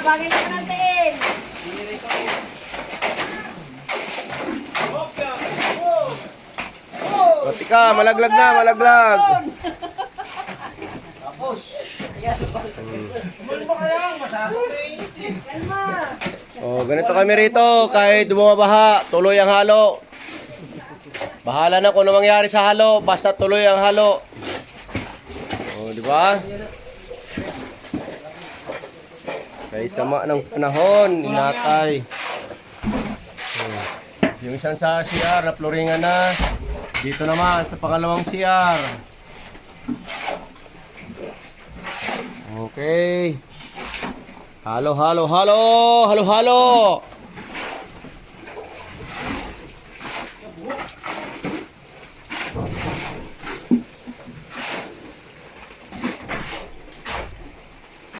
bagay na natin. Pati ka, malaglag na, malaglag. Tapos. Mulmo ka lang, masyado mainit. Kalma. Oh, ganito kami rito, kahit bumabaha, tuloy ang halo. Bahala na kung ano mangyari sa halo, basta tuloy ang halo. Oh, di ba? Kaya sama ng panahon, inatay. Oh. Yung isang sa CR, napluringan na. Dito naman, sa pangalawang CR. Okay. Halo, halo, halo! Halo, halo!